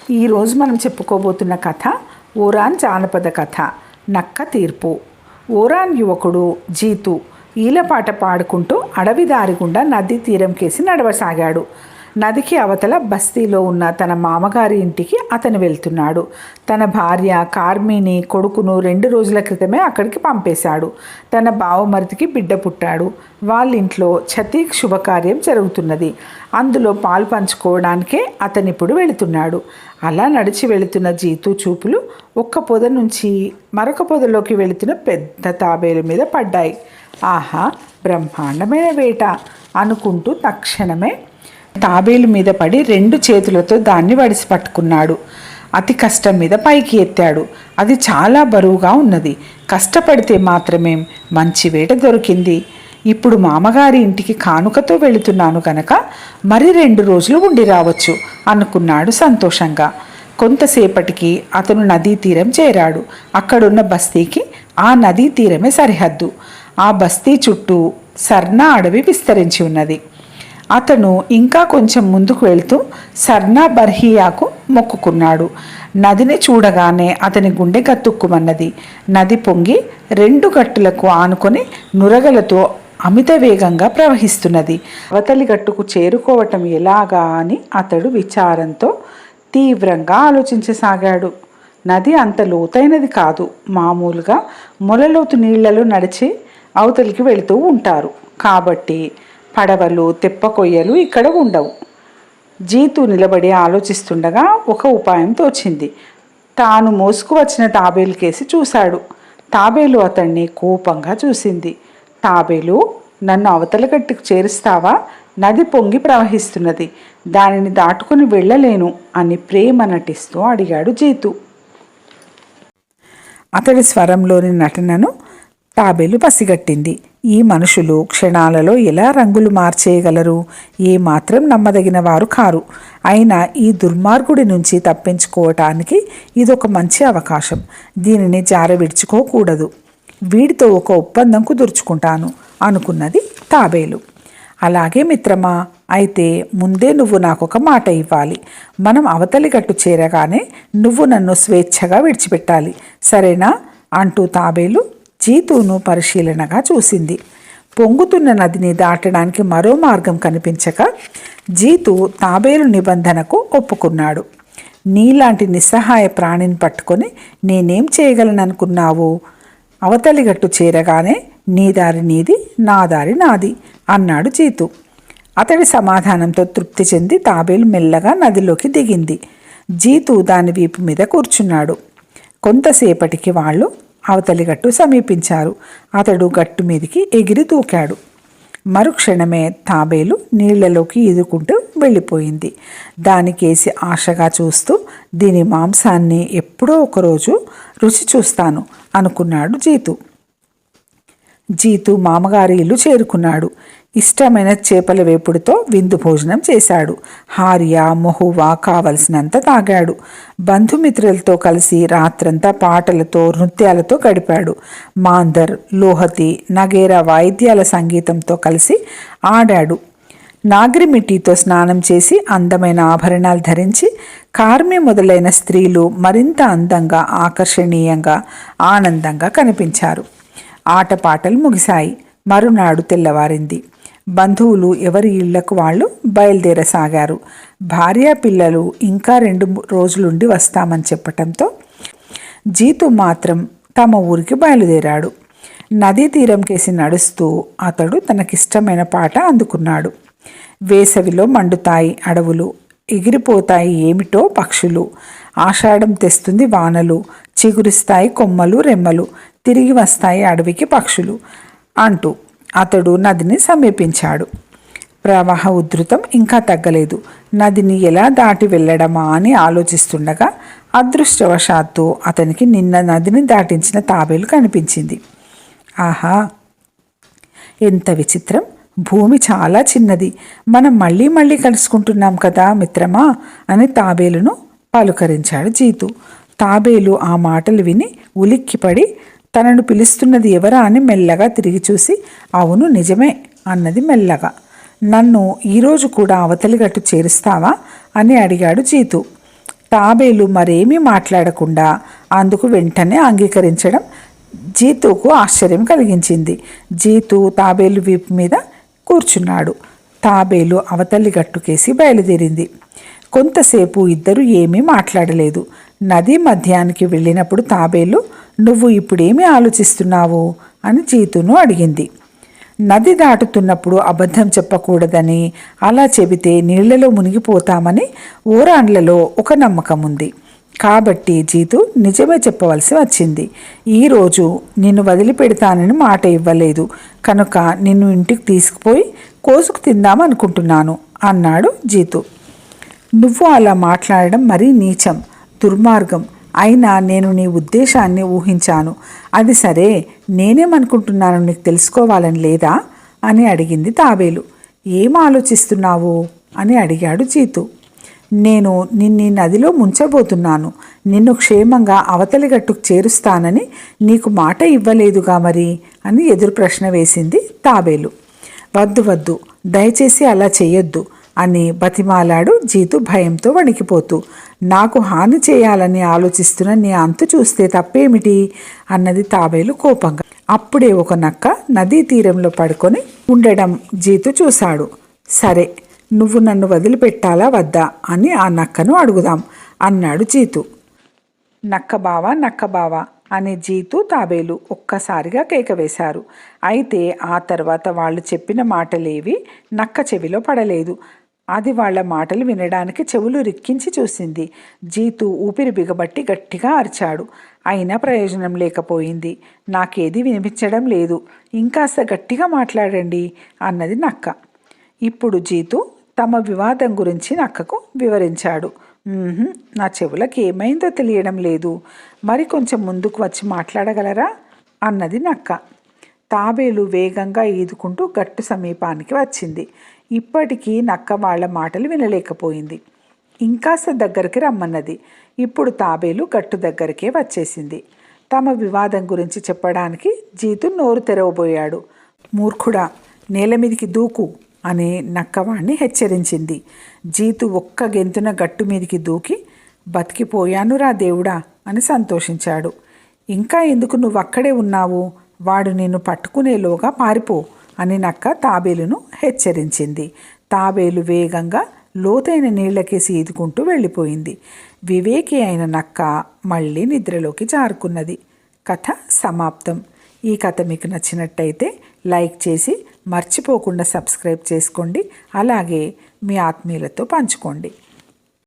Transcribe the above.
ఈరోజు మనం చెప్పుకోబోతున్న కథ ఓరాన్ జానపద కథ నక్క తీర్పు. ఓరాన్ యువకుడు జీతు ఈలపాట పాడుకుంటూ అడవి దారి గుండా నది తీరం కేసి నడవసాగాడు. నదికి అవతల బస్తీలో ఉన్న తన మామగారి ఇంటికి అతను వెళ్తున్నాడు. తన భార్య కార్మిని కొడుకును 2 రోజుల క్రితమే అక్కడికి పంపేశాడు. తన బావమరిదికి బిడ్డ పుట్టాడు. వాళ్ళింట్లో ఛతీక్ శుభకార్యం జరుగుతున్నది. అందులో పాలు పంచుకోవడానికే అతనిప్పుడు వెళుతున్నాడు. అలా నడిచి వెళుతున్న జీతు చూపులు ఒక్క పొద నుంచి మరొక పొదలోకి వెళుతున్న పెద్ద తాబేలు మీద పడ్డాయి. ఆహా, బ్రహ్మాండమైన వేట అనుకుంటూ తక్షణమే తాబేలు మీద పడి 2 చేతులతో దాన్ని వడిసి పట్టుకున్నాడు. అతి కష్టం మీద పైకి ఎత్తాడు. అది చాలా బరువుగా ఉన్నది. కష్టపడితే మాత్రమే మంచి వేట దొరికింది. ఇప్పుడు మామగారి ఇంటికి కానుకతో వెళుతున్నాను కనుక మరి 2 రోజులు ఉండి రావచ్చు అనుకున్నాడు సంతోషంగా. కొంతసేపటికి అతను నదీ తీరం చేరాడు. అక్కడున్న బస్తీకి ఆ నదీ తీరమే సరిహద్దు. ఆ బస్తీ చుట్టూ సర్నా అడవి విస్తరించి ఉన్నది. అతను ఇంకా కొంచెం ముందుకు వెళ్తూ సర్నా బర్హియాకు మొక్కుకున్నాడు. నదిని చూడగానే అతని గుండె గతుక్కుమన్నది. నది పొంగి 2 గట్టులకు ఆనుకొని నురగలతో అమిత వేగంగా ప్రవహిస్తున్నది. అవతలి గట్టుకు చేరుకోవటం ఎలాగా అని అతడు విచారంతో తీవ్రంగా ఆలోచించసాగాడు. నది అంత లోతైనది కాదు. మామూలుగా మొలలోతు నీళ్లలో నడిచి అవతలికి వెళుతూ ఉంటారు కాబట్టి పడవలు తెప్పకొయ్యలు ఇక్కడ ఉండవు. జీతు నిలబడి ఆలోచిస్తుండగా ఒక ఉపాయం తోచింది. తాను మోసుకు వచ్చిన తాబేలు కేసి చూశాడు. తాబేలు అతన్ని కోపంగా చూసింది. తాబేలు, నన్ను అవతల గట్టుకు చేరుస్తావా? నది పొంగి ప్రవహిస్తున్నది, దానిని దాటుకుని వెళ్ళలేను అని ప్రేమ నటిస్తూ అడిగాడు జీతు. అతడి స్వరంలోని నటనను తాబేలు పసిగట్టింది. ఈ మనుషులు క్షణాలలో ఎలా రంగులు మార్చేయగలరు? ఏమాత్రం నమ్మదగిన వారు కారు. అయినా ఈ దుర్మార్గుడి నుంచి తప్పించుకోవటానికి ఇదొక మంచి అవకాశం. దీనిని జార విడుచుకోకూడదు. వీడితో ఒక ఒప్పందం కుదుర్చుకుంటాను అనుకున్నది తాబేలు. అలాగే మిత్రమా, అయితే ముందే నువ్వు నాకొక మాట ఇవ్వాలి. మనం అవతలి గట్టు చేరగానే నువ్వు నన్ను స్వేచ్ఛగా విడిచిపెట్టాలి, సరేనా అంటూ తాబేలు జీతును పరిశీలనగా చూసింది. పొంగుతున్న నదిని దాటడానికి మరో మార్గం కనిపించక జీతు తాబేలు నిబంధనకు ఒప్పుకున్నాడు. నీలాంటి నిస్సహాయ ప్రాణిని పట్టుకొని నేనేం చేయగలననుకున్నావు? అవతలి గట్టు చేరగానే నీ దారి నీది, నా దారి నాది అన్నాడు జీతు. అతడి సమాధానంతో తృప్తి చెంది తాబేలు మెల్లగా నదిలోకి దిగింది. జీతు దాని వీపు మీద కూర్చున్నాడు. కొంతసేపటికి వాళ్ళు అవతలి గట్టు సమీపించారు. అతడు గట్టు మీదికి ఎగిరి దూకాడు. మరుక్షణమే తాబేలు నీళ్లలోకి ఈదుకుంటూ వెళ్ళిపోయింది. దానికేసి ఆశగా చూస్తూ దీని మాంసాన్ని ఎప్పుడో ఒకరోజు రుచి చూస్తాను అనుకున్నాడు జీతు. జీతు మామగారి ఇల్లు చేరుకున్నాడు. ఇష్టమైన చేపల వేపుడుతో విందు భోజనం చేశాడు. హార్య మొహువా కావలసినంత తాగాడు. బంధుమిత్రులతో కలిసి రాత్రంతా పాటలతో నృత్యాలతో గడిపాడు. మాందర్, లోహతి, నగేరా వాయిద్యాల సంగీతంతో కలిసి ఆడాడు. నాగ్రిమిట్టితో స్నానం చేసి అందమైన ఆభరణాలు ధరించి కార్మి మొదలైన స్త్రీలు మరింత అందంగా, ఆకర్షణీయంగా, ఆనందంగా కనిపించారు. ఆటపాటలు ముగిశాయి. మరునాడు తెల్లవారింది. బంధువులు ఎవరి ఇళ్లకు వాళ్ళు బయలుదేరసాగారు. భార్య పిల్లలు ఇంకా 2 రోజులుండి వస్తామని చెప్పటంతో జీతు మాత్రం తమ ఊరికి బయలుదేరాడు. నదీ తీరం కేసి నడుస్తూ అతడు తనకిష్టమైన పాట అందుకున్నాడు. వేసవిలో మండుతాయి అడవులు, ఎగిరిపోతాయి ఏమిటో పక్షులు, ఆషాఢం తెస్తుంది వానలు, చిగురిస్తాయి కొమ్మలు రెమ్మలు, తిరిగి వస్తాయి అడవికి పక్షులు అంటూ అతడు నదిని సమీపించాడు. ప్రవాహ ఉధృతం ఇంకా తగ్గలేదు. నదిని ఎలా దాటి వెళ్ళడమా అని ఆలోచిస్తుండగా అదృష్టవశాత్తు అతనికి నిన్న నదిని దాటించిన తాబేలు కనిపించింది. ఆహా, ఎంత విచిత్రం! భూమి చాలా చిన్నది. మనం మళ్ళీ మళ్ళీ కలుసుకుంటున్నాం కదా మిత్రమా అని తాబేలును పలుకరించాడు జీతు. తాబేలు ఆ మాటలు విని ఉలిక్కిపడి తనను పిలుస్తున్నది ఎవరా అని మెల్లగా తిరిగి చూసి, అవును నిజమే అన్నది మెల్లగా. నన్ను ఈరోజు కూడా అవతలి గట్టు చేరుస్తావా అని అడిగాడు జీతు. తాబేలు మరేమీ మాట్లాడకుండా అందుకు వెంటనే అంగీకరించడం జీతుకు ఆశ్చర్యం కలిగించింది. జీతు తాబేలు వీపు మీద కూర్చున్నాడు. తాబేలు అవతలి గట్టుకేసి బయలుదేరింది. కొంతసేపు ఇద్దరు ఏమీ మాట్లాడలేదు. నదీ మధ్యానికి వెళ్ళినప్పుడు తాబేలు, నువ్వు ఇప్పుడేమి ఆలోచిస్తున్నావు అని జీతును అడిగింది. నది దాటుతున్నప్పుడు అబద్ధం చెప్పకూడదని, అలా చెబితే నీళ్లలో మునిగిపోతామని ఓరాండ్లలో ఒక నమ్మకం ఉంది. కాబట్టి జీతు నిజమే చెప్పవలసి వచ్చింది. ఈరోజు నిన్ను వదిలిపెడతానని మాట ఇవ్వలేదు కనుక నిన్ను ఇంటికి తీసుకుపోయి కోసుకు తిందామనుకుంటున్నాను అన్నాడు జీతు. నువ్వు అలా మాట్లాడడం మరీ నీచం, దుర్మార్గం. అయినా నేను నీ ఉద్దేశాన్ని ఊహించాను. అది సరే, నేనేమనుకుంటున్నాను నీకు తెలుసుకోవాలని లేదా అని అడిగింది తాబేలు. ఏం ఆలోచిస్తున్నావు అని అడిగాడు జీతు. నేను నిన్ను నదిలో ముంచబోతున్నాను. నిన్ను క్షేమంగా అవతలి గట్టుకు చేరుస్తానని నీకు మాట ఇవ్వలేదుగా మరి అని ఎదురు ప్రశ్న వేసింది తాబేలు. వద్దు వద్దు, దయచేసి అలా చెయ్యొద్దు అని బతిమాలాడు జీతు భయంతో వణికిపోతూ. నాకు హాని చేయాలని ఆలోచిస్తున్న నీ అంతు చూస్తే తప్పేమిటి అన్నది తాబేలు కోపంగా. అప్పుడే ఒక నక్క నదీ తీరంలో పడుకొని ఉండడం జీతు చూశాడు. సరే, నువ్వు నన్ను వదిలిపెట్టాలా వద్దా అని ఆ నక్కను అడుగుదాం అన్నాడు జీతు. నక్కబావా నక్కబావా అని జీతు తాబేలు ఒక్కసారిగా కేక వేశారు. అయితే ఆ తర్వాత వాళ్ళు చెప్పిన మాటలేవి నక్క చెవిలో పడలేదు. అది వాళ్ల మాటలు వినడానికి చెవులు రిక్కించి చూసింది. జీతు ఊపిరి బిగబట్టి గట్టిగా అరిచాడు. అయినా ప్రయోజనం లేకపోయింది. నాకేది వినిపించడం లేదు. ఇంకాస్త గట్టిగా మాట్లాడండి అన్నది నక్క. ఇప్పుడు జీతు తమ వివాదం గురించి నక్కకు వివరించాడు. నా చెవులకు ఏమైందో తెలియడం లేదు. మరి కొంచెం ముందుకు వచ్చి మాట్లాడగలరా అన్నది నక్క. తాబేలు వేగంగా ఈదుకుంటూ గట్టు సమీపానికి వచ్చింది. ఇప్పటికీ నక్క వాళ్ల మాటలు వినలేకపోయింది. ఇంకాస్త దగ్గరికి రమ్మన్నది. ఇప్పుడు తాబేలు గట్టు దగ్గరికే వచ్చేసింది. తమ వివాదం గురించి చెప్పడానికి జీతు నోరు తెరవబోయాడు. మూర్ఖుడా, నేల మీదికి దూకు అని నక్కవాణ్ణి హెచ్చరించింది. జీతు ఒక్క గెంతున గట్టు మీదికి దూకి, బతికిపోయానురా దేవుడా అని సంతోషించాడు. ఇంకా ఎందుకు నువ్వు అక్కడే ఉన్నావు? వాడు నిన్ను పట్టుకునేలోగా పారిపో అని నక్క తాబేలును హెచ్చరించింది. తాబేలు వేగంగా లోతైన నీళ్లకేసి ఈదుకుంటూ వెళ్ళిపోయింది. వివేకి అయిన నక్క మళ్ళీ నిద్రలోకి జారుకున్నది. కథ సమాప్తం. ఈ కథ మీకు నచ్చినట్టయితే లైక్ చేసి మర్చిపోకుండా సబ్స్క్రైబ్ చేసుకోండి. అలాగే మీ ఆత్మీయులతో పంచుకోండి.